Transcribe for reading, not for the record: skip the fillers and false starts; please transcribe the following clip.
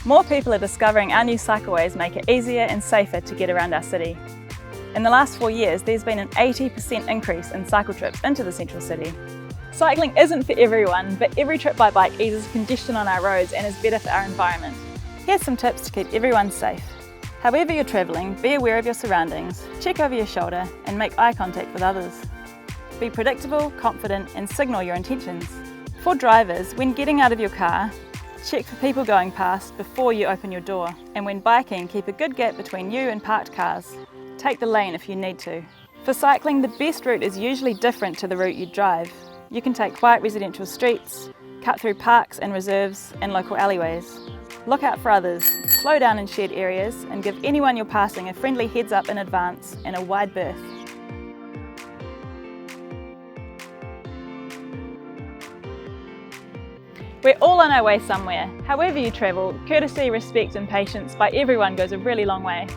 More people are discovering our new cycleways make it easier and safer to get around our city. In the last 4 years, there's been an 80% increase in cycle trips into the central city. Cycling isn't for everyone, but every trip by bike eases congestion on our roads and is better for our environment. Here's some tips to keep everyone safe. However you're travelling, be aware of your surroundings, check over your shoulder and make eye contact with others. Be predictable, confident and signal your intentions. For drivers, when getting out of your car, check for people going past before you open your door. And when biking, keep a good gap between you and parked cars. Take the lane if you need to. For cycling, the best route is usually different to the route you drive. You can take quiet residential streets, cut through parks and reserves and local alleyways. Look out for others, slow down in shared areas and give anyone you're passing a friendly heads up in advance and a wide berth. We're all on our way somewhere. However you travel, courtesy, respect and patience by everyone goes a really long way.